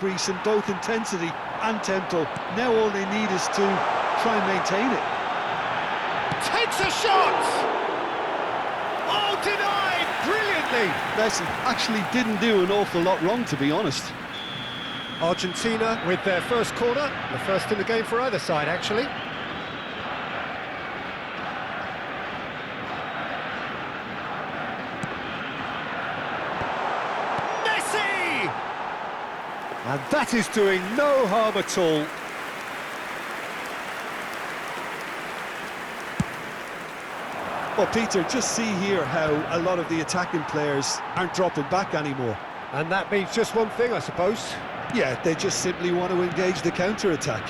increase in both intensity and tempo. Now all they need is to try and maintain it. Takes a shot! Oh, denied brilliantly! Messi actually didn't do an awful lot wrong, to be honest. Argentina with their first corner, the first in the game for either side, actually. Messi! And that is doing no harm at all. Well, Peter, just see here how a lot of the attacking players aren't dropping back anymore. And that means just one thing, I suppose. Yeah, they just simply want to engage the counter-attack.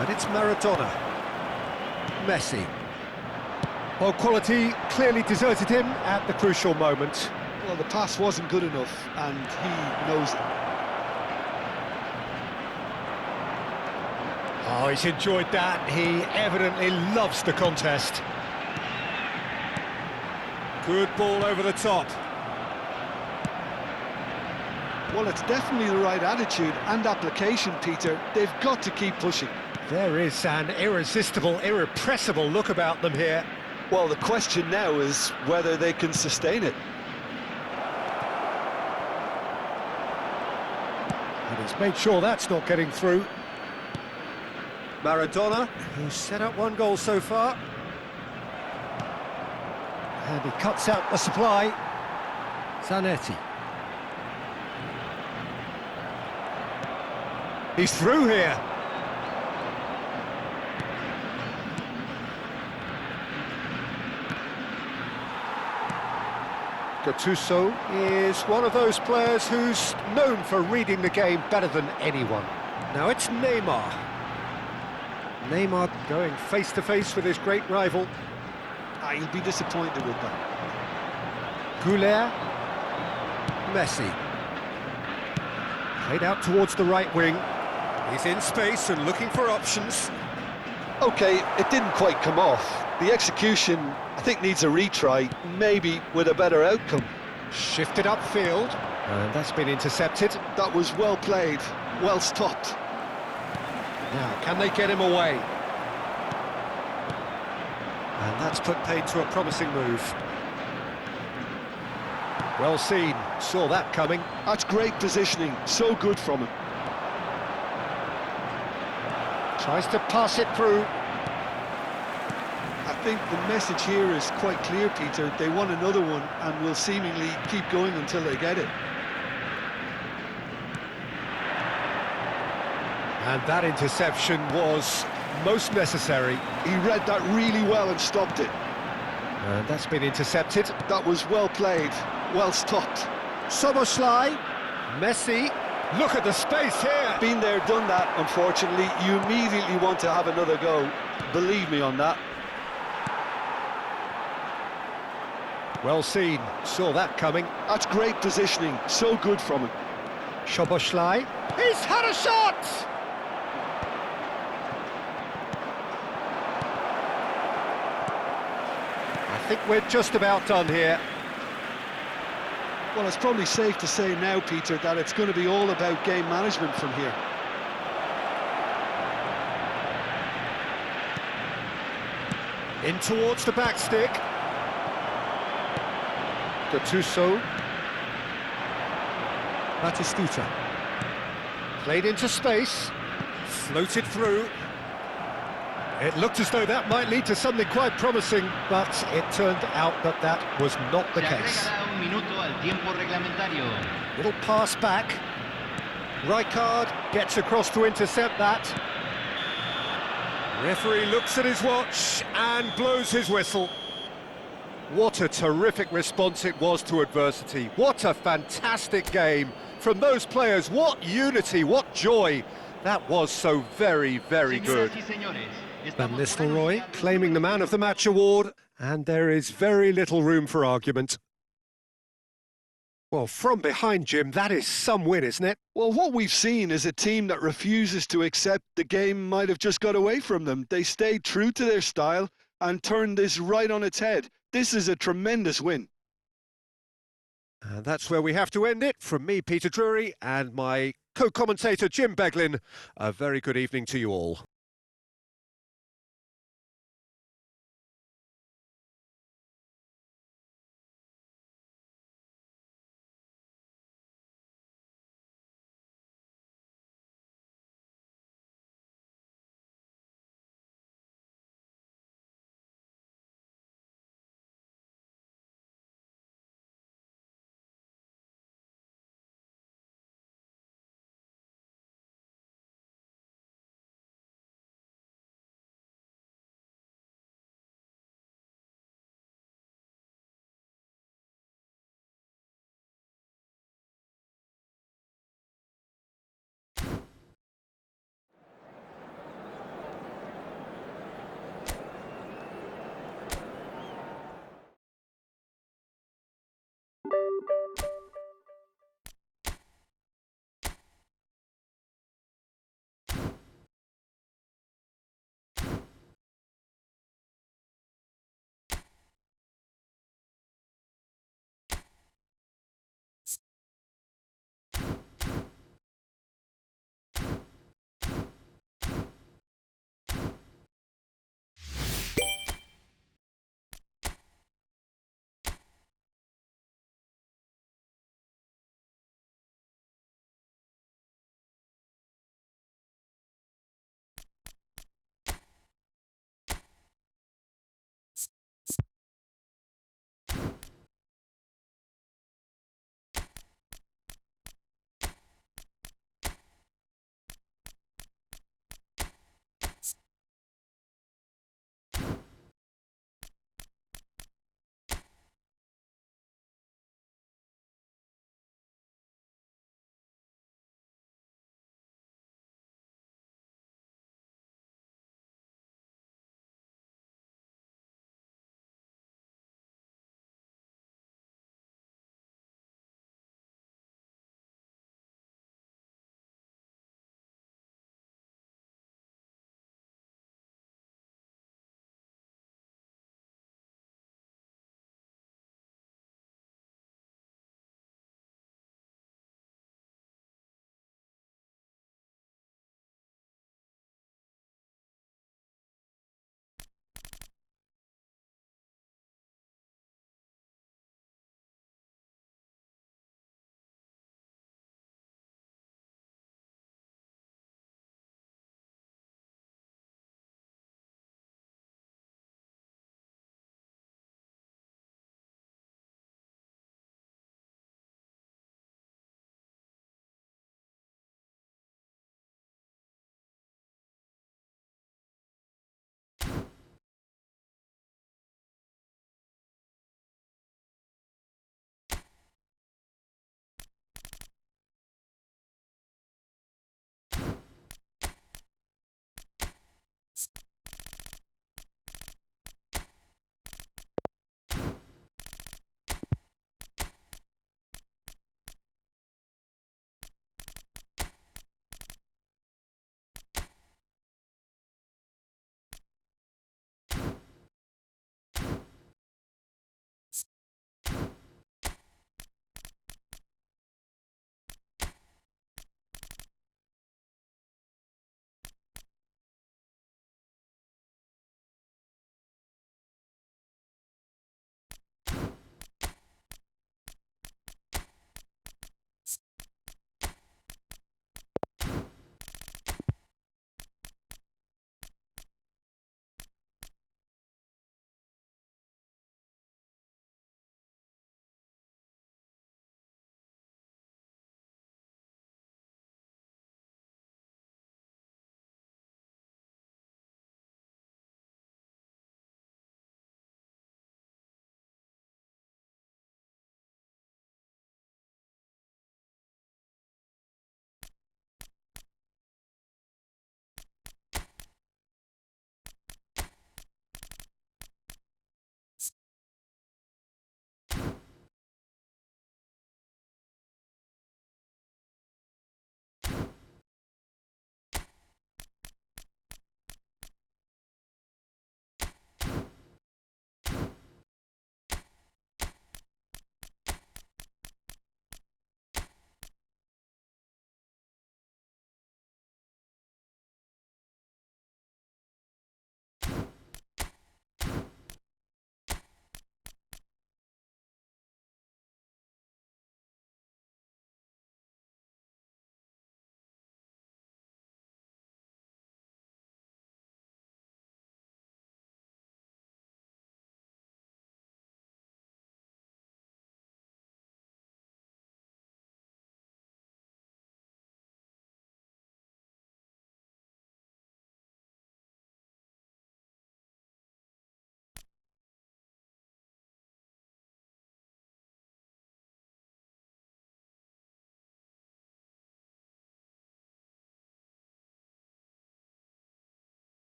And it's Maradona. Messi. Well, quality clearly deserted him at the crucial moment. Well, the pass wasn't good enough, and he knows it. Oh, he's enjoyed that. He evidently loves the contest. Good ball over the top. Well, it's definitely the right attitude and application, Peter. They've got to keep pushing. There is an irresistible, irrepressible look about them here. Well, the question now is whether they can sustain it. And he's made sure that's not getting through. Maradona, who's set up one goal so far. And he cuts out the supply. Zanetti. He's through here. Gattuso is one of those players who's known for reading the game better than anyone. Now it's Neymar. Neymar going face-to-face with his great rival. He'll be disappointed with that. Goulet. Messi. Played out towards the right wing. He's in space and looking for options. OK, it didn't quite come off. The execution, I think, needs a retry, maybe with a better outcome. Shifted upfield. And that's been intercepted. That was well played, well stopped. Now, can they get him away? And that's put paid to a promising move. Well seen, saw that coming. That's great positioning, so good from him. Tries to pass it through. I think the message here is quite clear, Peter. They want another one and will seemingly keep going until they get it. And that interception was most necessary. He read that really well and stopped it. And that's been intercepted. That was well played, well stopped. Szoboszlai, Messi, look at the space here. Been there, done that, unfortunately. You immediately want to have another go. Believe me on that. Well seen, saw that coming. That's great positioning, so good from him. Szoboszlai, he's had a shot! I think we're just about done here. Well, it's probably safe to say now, Peter, that it's going to be all about game management from here. In towards the back stick. Gattuso. Batistuta. Played into space. Floated through. It looked as though that might lead to something quite promising, but it turned out that that was not the case. Little pass back. Rijkaard gets across to intercept that. Referee looks at his watch and blows his whistle. What a terrific response it was to adversity. What a fantastic game from those players. What unity, what joy. That was so very, very good. Van Nistelrooy claiming the Man of the Match award, and there is very little room for argument. Well, from behind, Jim, that is some win, isn't it? Well, what we've seen is a team that refuses to accept the game might have just got away from them. They stayed true to their style and turned this right on its head. This is a tremendous win. And that's where we have to end it. From me, Peter Drury, and my co-commentator, Jim Beglin, a very good evening to you all.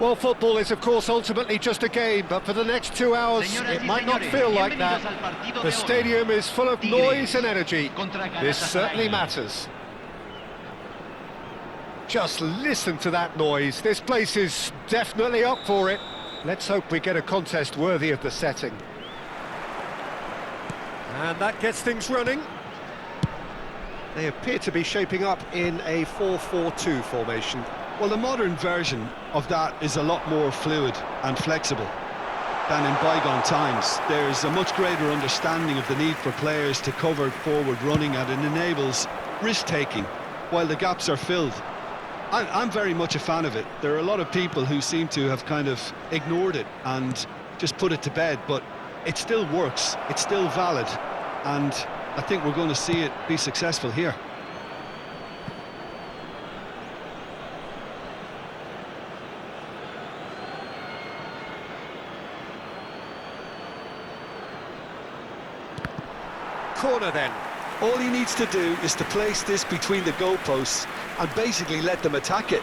Well, football is, of course, ultimately just a game, but for the next 2 hours, it might not feel like that. The stadium is full of noise and energy. This certainly matters. Just listen to that noise. This place is definitely up for it. Let's hope we get a contest worthy of the setting. And that gets things running. They appear to be shaping up in a 4-4-2 formation. Well, the modern version of that is a lot more fluid and flexible than in bygone times. There's a much greater understanding of the need for players to cover forward running, and it enables risk-taking while the gaps are filled. I'm very much a fan of it. There are a lot of people who seem to have kind of ignored it and just put it to bed, but it still works, it's still valid, and I think we're going to see it be successful here. Corner then. All he needs to do is to place this between the goalposts and basically let them attack it.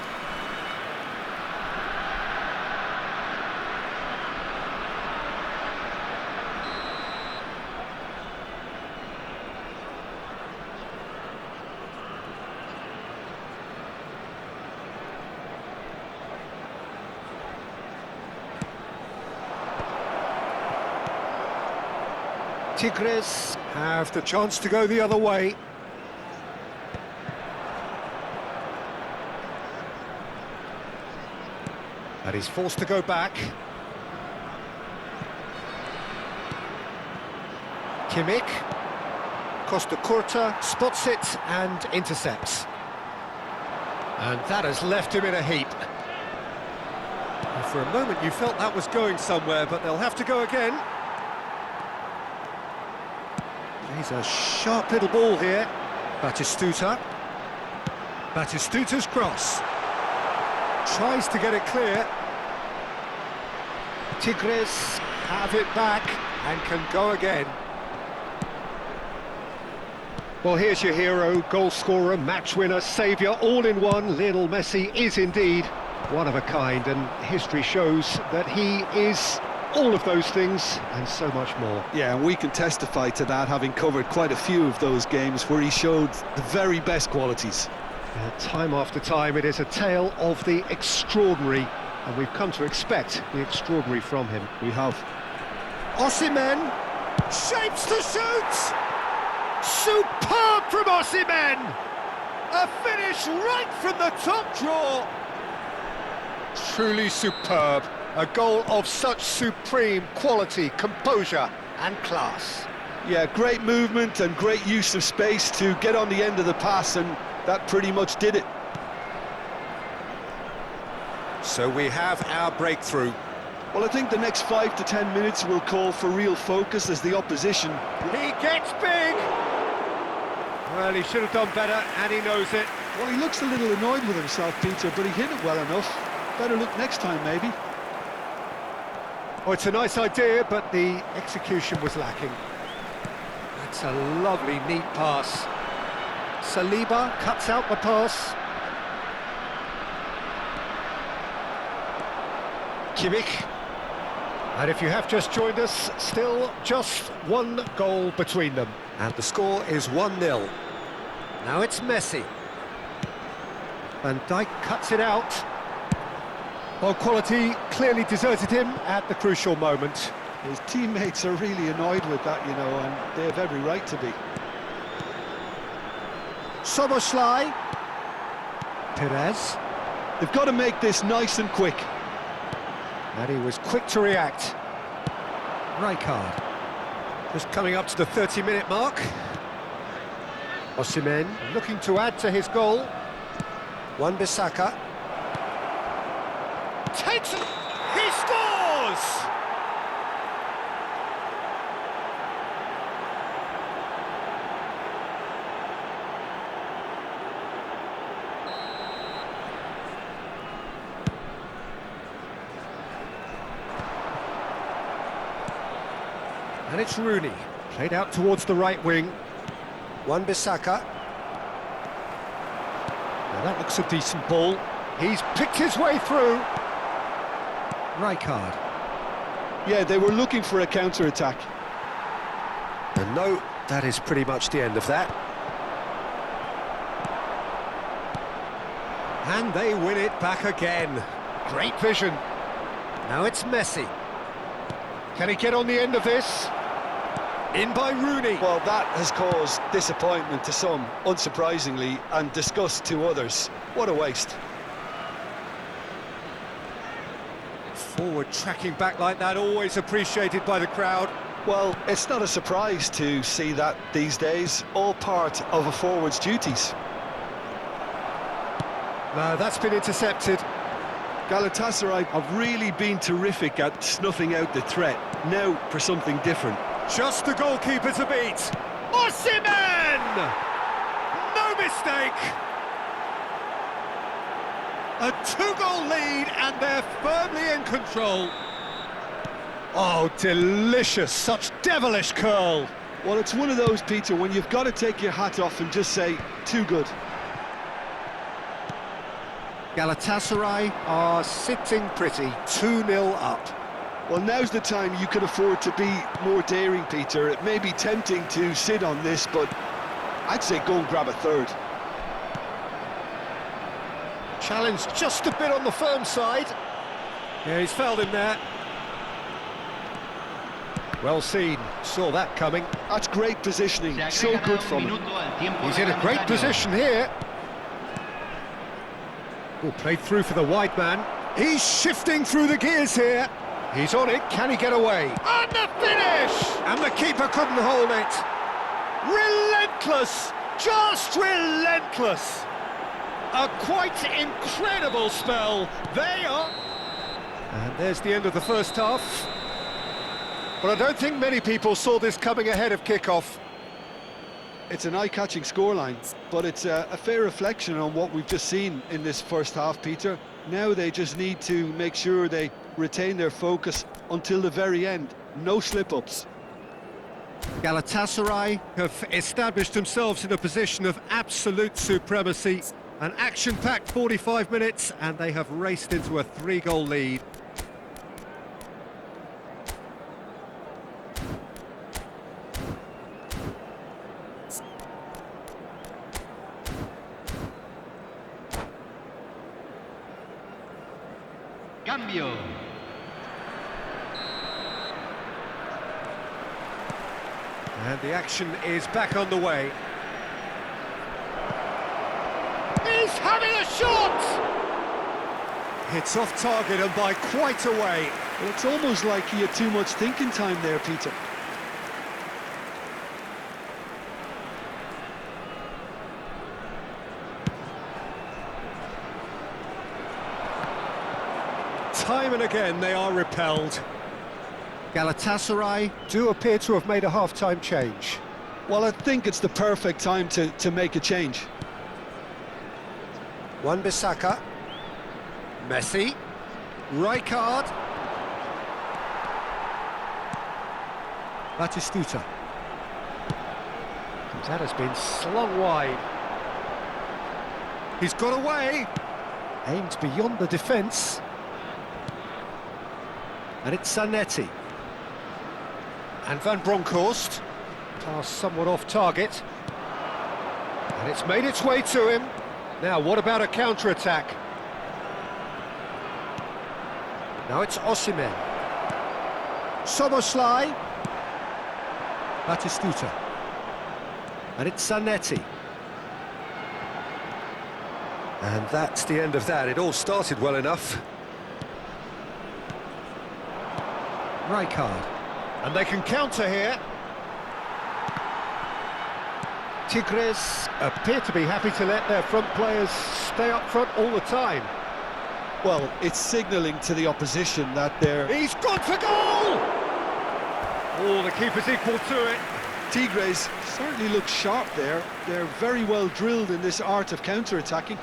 Tigres have the chance to go the other way. And he's forced to go back. Kimmich. Costa Curta spots it and intercepts. And that has left him in a heap. And for a moment you felt that was going somewhere, but they'll have to go again. He's a sharp little ball here. Batistuta. Batistuta's cross. Tries to get it clear. Tigres have it back and can go again. Well, here's your hero, goal scorer, match winner, saviour, all in one. Lionel Messi is indeed one of a kind, and history shows that he is all of those things and so much more. Yeah, and we can testify to that, having covered quite a few of those games where he showed the very best qualities. Time after time, it is a tale of the extraordinary, and we've come to expect the extraordinary from him. We have. Osimhen shapes to shoot! Superb from Osimhen! A finish right from the top draw! Truly superb. A goal of such supreme quality, composure and class. Yeah, great movement and great use of space to get on the end of the pass, and that pretty much did it. So we have our breakthrough. Well, I think the next 5 to 10 minutes will call for real focus as the opposition. He gets big! Well, he should have done better, and he knows it. Well, he looks a little annoyed with himself, Peter, but he hit it well enough. Better look next time, maybe. Oh, it's a nice idea, but the execution was lacking. That's a lovely, neat pass. Saliba cuts out the pass. Kimmich. And if you have just joined us, still just one goal between them. And the score is 1-0. Now it's Messi. Van Dijk cuts it out. Well, quality clearly deserted him at the crucial moment. His teammates are really annoyed with that, you know, and they have every right to be. Szoboszlai. Perez. They've got to make this nice and quick. And he was quick to react. Rijkaard. Just coming up to the 30-minute mark. Osimhen looking to add to his goal. Wan-Bissaka. Takes it! He scores! And it's Rooney, played out towards the right wing. Wan-Bissaka. Now that looks a decent ball. He's picked his way through. Rijkaard. Yeah, they were looking for a counter-attack. And no, that is pretty much the end of that. And they win it back again. Great vision. Now it's Messi. Can he get on the end of this? In by Rooney. Well, that has caused disappointment to some, unsurprisingly, and disgust to others. What a waste. Forward tracking back like that, always appreciated by the crowd. Well, it's not a surprise to see that these days, all part of a forward's duties. No, that's been intercepted. Galatasaray have really been terrific at snuffing out the threat. Now for something different. Just the goalkeeper to beat. Osimhen! No mistake! A two-goal lead and they're firmly in control. Oh, delicious, such devilish curl. Well, it's one of those, Peter, when you've got to take your hat off and just say, too good. Galatasaray are sitting pretty, 2-0 up. Well, now's the time you can afford to be more daring, Peter. It may be tempting to sit on this, but I'd say go and grab a third. Challenge just a bit on the firm side. Yeah, he's fouled him there. Well seen, saw that coming. That's great positioning, so good from him. He's in a great position here. Oh, played through for the wide man. He's shifting through the gears here. He's on it, can he get away? And the finish! And the keeper couldn't hold it. Relentless, just relentless. A quite incredible spell. They are... And there's the end of the first half. But I don't think many people saw this coming ahead of kick-off. It's an eye-catching scoreline, but it's a fair reflection on what we've just seen in this first half, Peter. Now they just need to make sure they retain their focus until the very end. No slip-ups. Galatasaray have established themselves in a position of absolute supremacy. An action-packed 45 minutes, and they have raced into a 3-goal lead. Cambio. And the action is back on the way. He's having a shot! It's off target and by quite a way. Well, it's almost like he had too much thinking time there, Peter. Time and again they are repelled. Galatasaray do appear to have made a half-time change. Well, I think it's the perfect time to make a change. Wan-Bissaka, Messi, Rijkaard, Batistuta. That has been slung wide. He's got away, aimed beyond the defence. And it's Zanetti. And Van Bronckhorst. Pass somewhat off target. And it's made its way to him. Now, what about a counter-attack? Now it's Osimhen. Szoboszlai. Batistuta. And it's Zanetti. And that's the end of that. It all started well enough. Rijkaard. And they can counter here. Tigres appear to be happy to let their front players stay up front all the time. Well, it's signalling to the opposition that they're... He's gone for goal! Oh, the keeper's equal to it. Tigres certainly look sharp there. They're very well drilled in this art of counter-attacking.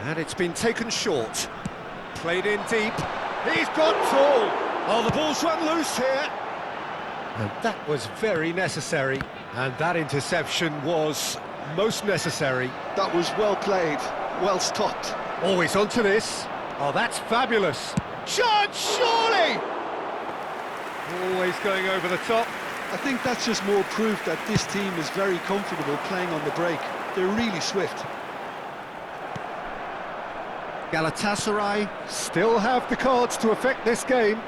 And it's been taken short. Played in deep. He's gone tall. Oh, the ball's run loose here. And that was very necessary. And that interception was most necessary. That was well played, well stopped. Always onto this. Oh, that's fabulous. Shot, surely! Always going over the top. I think that's just more proof that this team is very comfortable playing on the break. They're really swift. Galatasaray still have the cards to affect this game.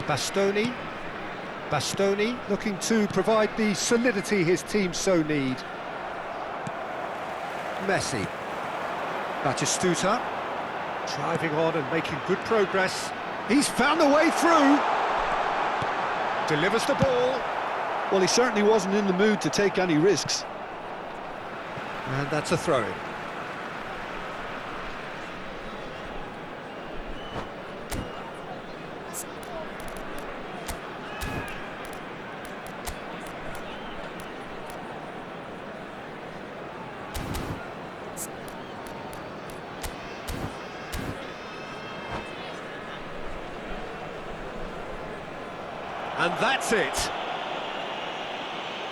Bastoni looking to provide the solidity his team so need. Messi. Batistuta driving on and making good progress. He's found the way through. Delivers the ball. Well, he certainly wasn't in the mood to take any risks. And that's a throw-in. And that's it.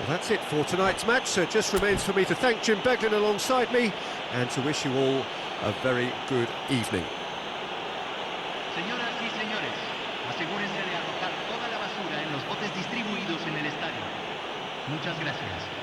Well, that's it for tonight's match, so it just remains for me to thank Jim Beglin alongside me and to wish you all a very good evening. Señoras y señores, asegúrense de arrojar toda la basura en los botes distribuidos en el estadio. Muchas gracias.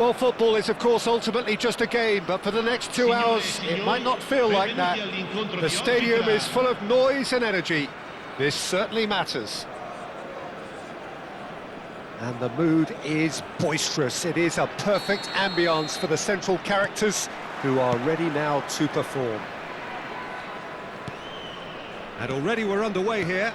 Well, football is, of course, ultimately just a game, but for the next 2 hours, it might not feel like that. The stadium is full of noise and energy. This certainly matters. And the mood is boisterous. It is a perfect ambience for the central characters who are ready now to perform. And already we're underway here.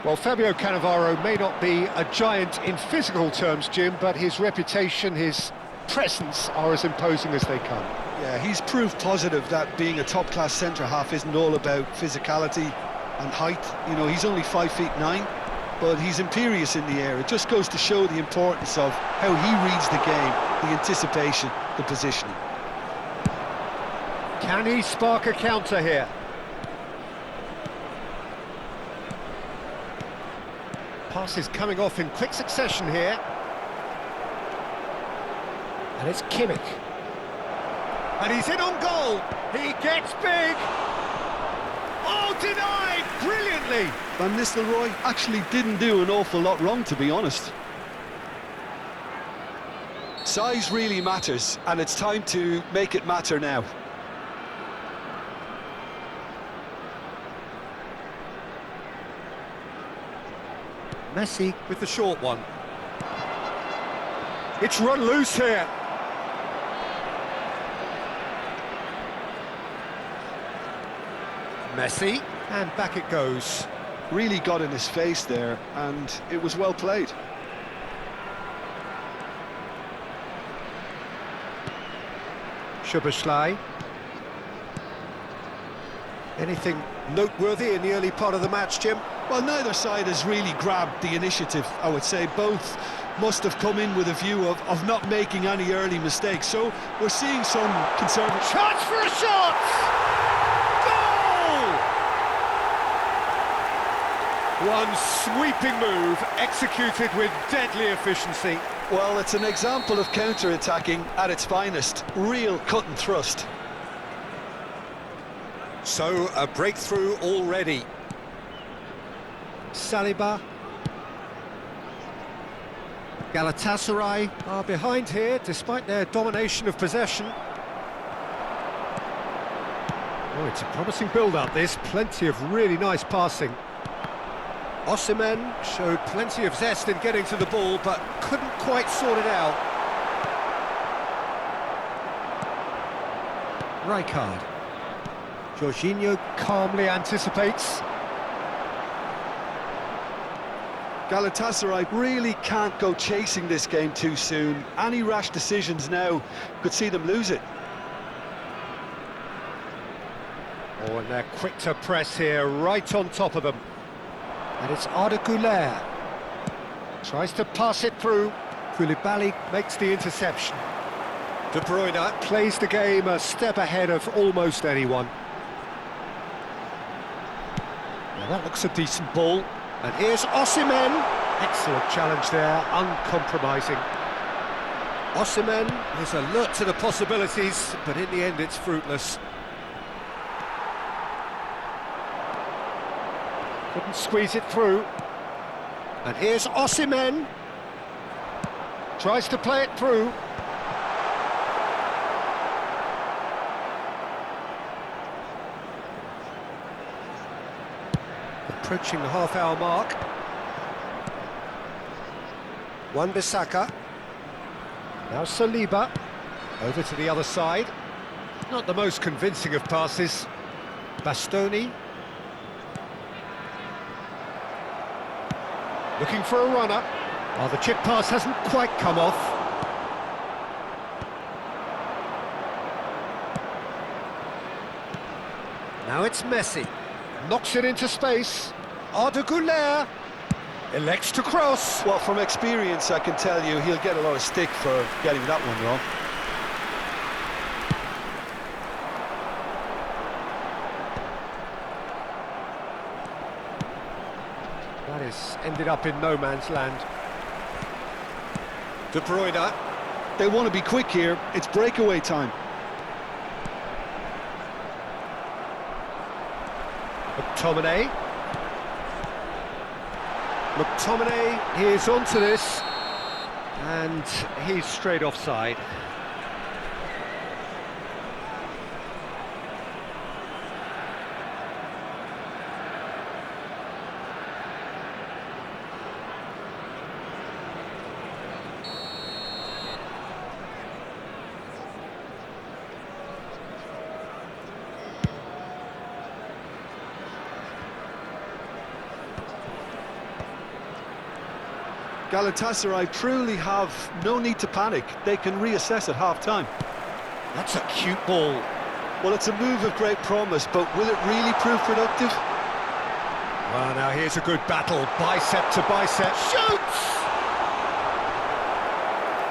Well, Fabio Cannavaro may not be a giant in physical terms, Jim, but his reputation, his presence are as imposing as they come. Yeah, he's proof positive that being a top-class centre-half isn't all about physicality and height. You know, he's only 5'9", but he's imperious in the air. It just goes to show the importance of how he reads the game, the anticipation, the positioning. Can he spark a counter here? Passes coming off in quick succession here. And it's Kimmich. And he's in on goal. He gets big. Oh, denied brilliantly. Van Nistelrooy actually didn't do an awful lot wrong, to be honest. Size really matters, and it's time to make it matter now. Messi with the short one. It's run loose here. Messi, and back it goes. Really got in his face there, and it was well played. Szoboszlai. Anything noteworthy in the early part of the match, Jim? Well, neither side has really grabbed the initiative, I would say. Both must have come in with a view of not making any early mistakes. So we're seeing some conservative... Chance for a shot! Goal! One sweeping move, executed with deadly efficiency. Well, it's an example of counter-attacking at its finest. Real cut and thrust. So, a breakthrough already. Saliba. Galatasaray are behind here, despite their domination of possession. Oh, it's a promising build-up, this. Plenty of really nice passing. Osimhen showed plenty of zest in getting to the ball, but couldn't quite sort it out. Rijkaard. Jorginho calmly anticipates. Galatasaray really can't go chasing this game too soon. Any rash decisions now could see them lose it. Oh, and they're quick to press here, right on top of them. And it's Arda Güler. Tries to pass it through. Koulibaly makes the interception. De Bruyne plays the game a step ahead of almost anyone. Now that looks a decent ball. And here's Osimhen. Excellent challenge there, uncompromising. Osimhen is alert to the possibilities, but in the end it's fruitless. Couldn't squeeze it through. And here's Osimhen. Tries to play it through. Approaching the half-hour mark. Wan-Bissaka. Now Saliba. Over to the other side. Not the most convincing of passes. Bastoni. Looking for a runner. Oh, the chip pass hasn't quite come off. Now it's Messi. Knocks it into space. Arda Güler elects to cross. Well, from experience, I can tell you he'll get a lot of stick for getting that one wrong. That has ended up in no man's land. De Bruyne. They want to be quick here. It's breakaway time. McTominay. McTominay is onto this. And he's straight offside. Galatasaray truly have no need to panic. They can reassess at half-time. That's a cute ball. Well, it's a move of great promise, but will it really prove productive? Well, now here's a good battle, bicep to bicep, shoots!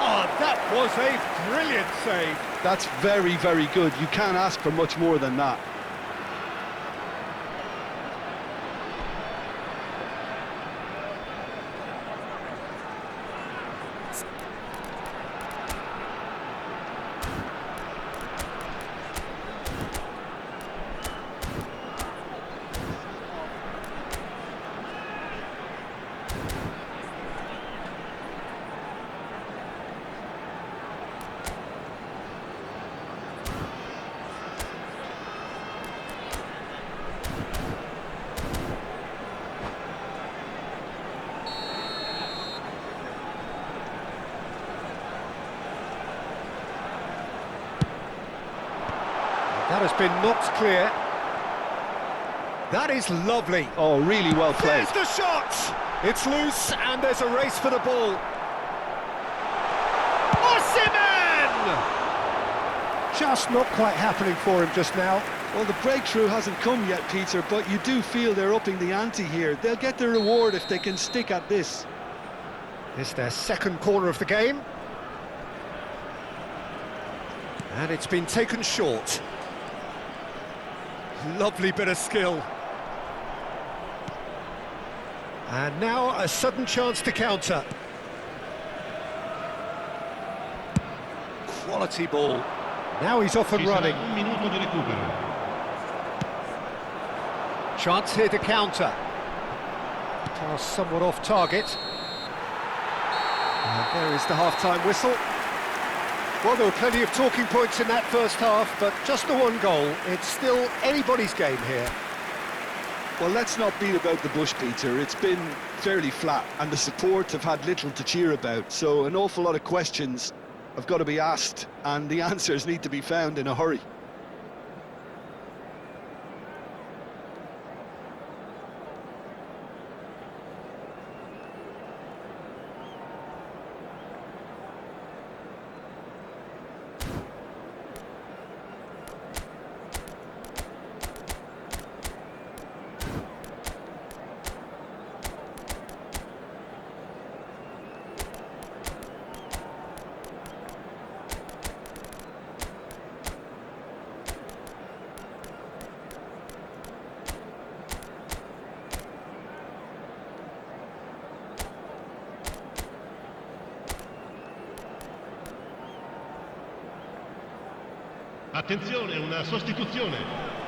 Oh, that was a brilliant save. That's very, very good. You can't ask for much more than that. That has been knocked clear. That is lovely. Oh, really well played. There's the shot! It's loose and there's a race for the ball. Osimhen! Just not quite happening for him just now. Well, the breakthrough hasn't come yet, Peter, but you do feel they're upping the ante here. They'll get their reward if they can stick at this. It's their second corner of the game. And it's been taken short. Lovely bit of skill. And now a sudden chance to counter. Quality ball. Now he's off and running. Un minuto di recupero. Chance here to counter. Pass somewhat off target. And there is the half-time whistle. Well, there were plenty of talking points in that first half, but just the one goal. It's still anybody's game here. Well, let's not beat about the bush, Peter. It's been fairly flat, and the support have had little to cheer about, so an awful lot of questions have got to be asked, and the answers need to be found in a hurry. Attenzione, una sostituzione.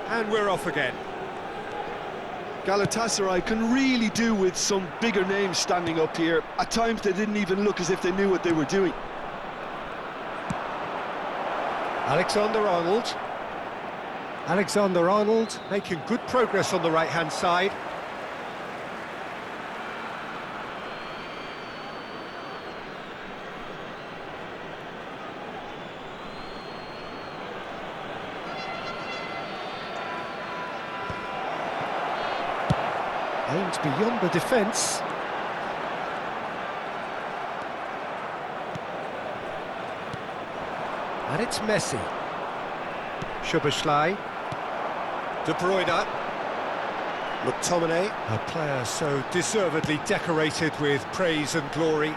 And we're off again. Galatasaray can really do with some bigger names standing up here. At times they didn't even look as if they knew what they were doing. Alexander-Arnold. Alexander-Arnold making good progress on the right-hand side. Aimed beyond the defence. And it's Messi. Szoboszlai. De Bruyne. McTominay. A player so deservedly decorated with praise and glory.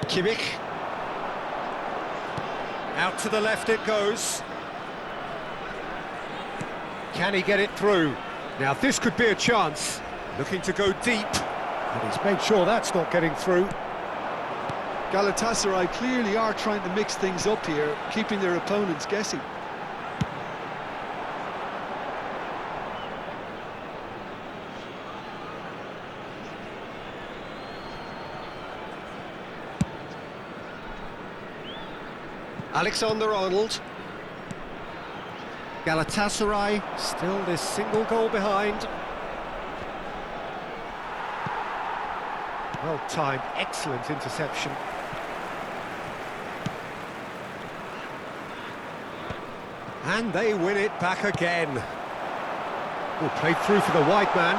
Kimmich. Out to the left it goes. Can he get it through? Now this could be a chance. Looking to go deep. And he's made sure that's not getting through. Galatasaray clearly are trying to mix things up here, keeping their opponents guessing. Alexander-Arnold. Galatasaray still this single goal behind. Well timed, excellent interception. And they win it back again. Oh, played through for the wide man.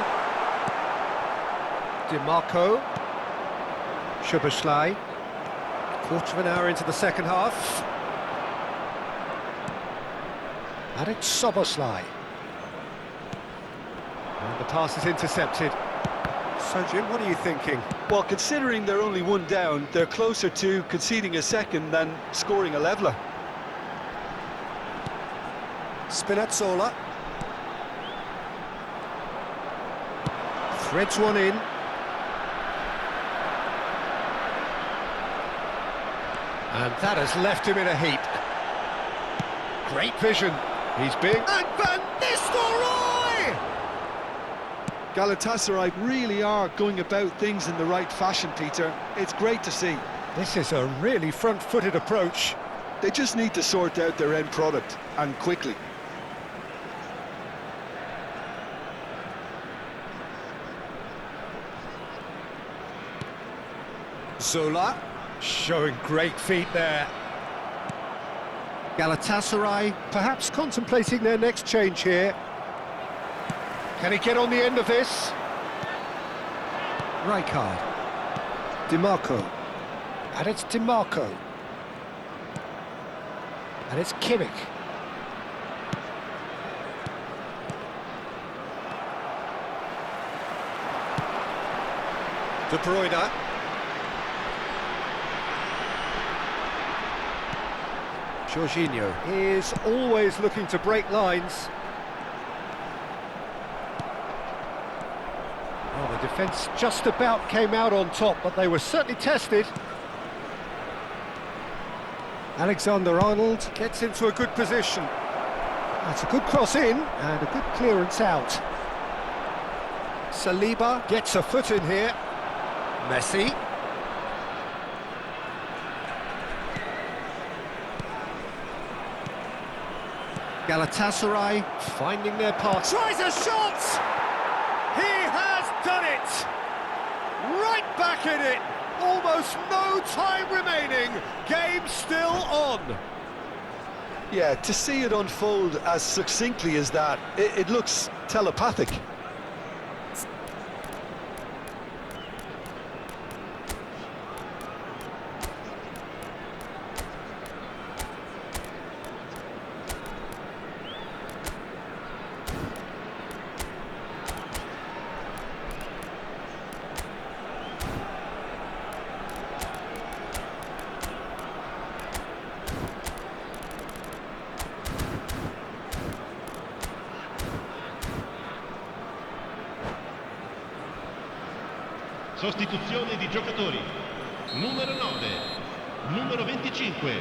DiMarco. Szoboszlai. Quarter of an hour into the second half. And it's Szoboszlai. And the pass is intercepted. So, Jim, what are you thinking? Well, considering they're only one down, they're closer to conceding a second than scoring a leveller. Spinazzola. Threads one in. And that has left him in a heap. Great vision. He's big. And Van Nistelrooy! Galatasaray really are going about things in the right fashion, Peter. It's great to see. This is a really front-footed approach. They just need to sort out their end product, and quickly. Zola showing great feet there. Galatasaray perhaps contemplating their next change here. Can he get on the end of this? Rijkaard. DiMarco. And it's DiMarco. And it's Kimmich. De Bruyne. Jorginho is always looking to break lines. Well, the defence just about came out on top, but they were certainly tested. Alexander-Arnold gets into a good position. That's a good cross in and a good clearance out. Saliba gets a foot in here. Messi. Galatasaray finding their path. Tries a shot! He has done it! Right back in it! Almost no time remaining. Game still on. Yeah, to see it unfold as succinctly as that, it looks telepathic. Sostituzione di giocatori. Numero 9, numero 25,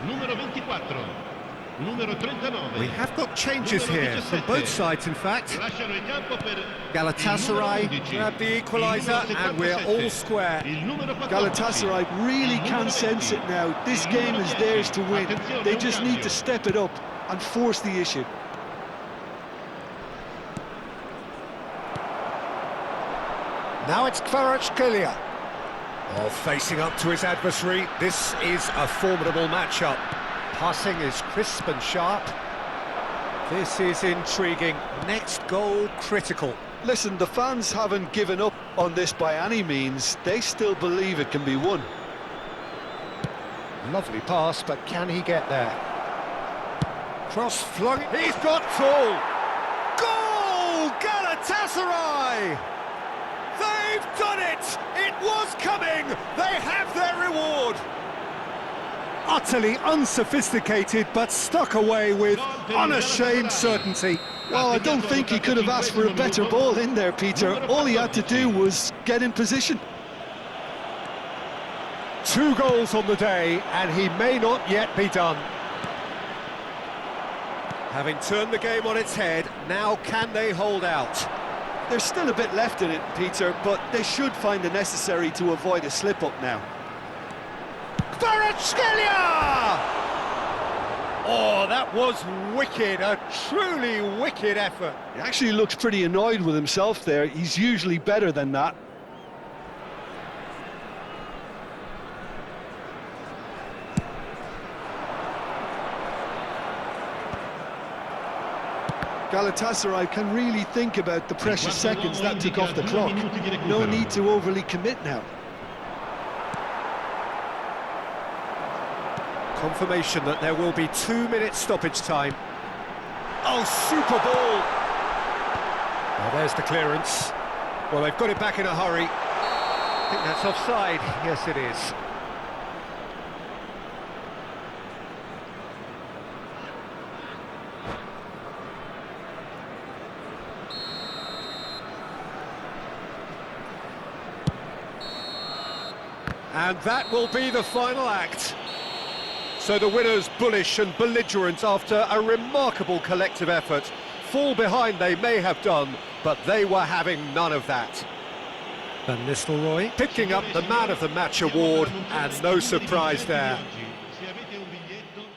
numero 24, numero 39. We have got changes here from both sides, in fact. Lasciano il campo per Galatasaray grab the equaliser and we're all square. Galatasaray really can sense it now. This game is theirs to win. They just need to step it up and force the issue. Now it's Kvaratskhelia. Oh, facing up to his adversary. This is a formidable matchup. Passing is crisp and sharp. This is intriguing. Next goal critical. Listen, the fans haven't given up on this by any means. They still believe it can be won. Lovely pass, but can he get there? Cross flung. He's got full. Goal! Galatasaray! They've done it! It was coming! They have their reward! Utterly unsophisticated, but stuck away with unashamed certainty. Well, I don't think he could have asked for a better ball in there, Peter. All he had to do was get in position. 2 goals on the day, and he may not yet be done. Having turned the game on its head, now can they hold out? There's still a bit left in it, Peter, but they should find the necessary to avoid a slip-up now. Kvaratskhelia! Oh, that was wicked, a truly wicked effort. He actually looks pretty annoyed with himself there. He's usually better than that. Galatasaray can really think about the precious seconds that took off the clock. No need to overly commit now. Confirmation that there will be 2 minutes stoppage time. Oh, super ball! Well, there's the clearance. Well, they've got it back in a hurry. I think that's offside. Yes, it is. And that will be the final act. So the winners, bullish and belligerent after a remarkable collective effort. Fall behind they may have done, but they were having none of that. Van Nistelrooy picking up the Man of the Match award, and no surprise there.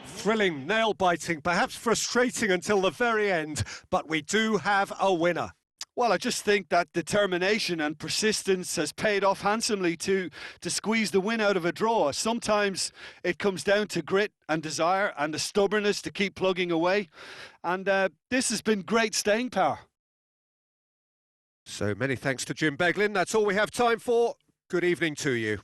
Thrilling, nail-biting, perhaps frustrating until the very end, but we do have a winner. Well, I just think that determination and persistence has paid off handsomely to squeeze the win out of a draw. Sometimes it comes down to grit and desire and the stubbornness to keep plugging away. And this has been great staying power. So many thanks to Jim Beglin. That's all we have time for. Good evening to you.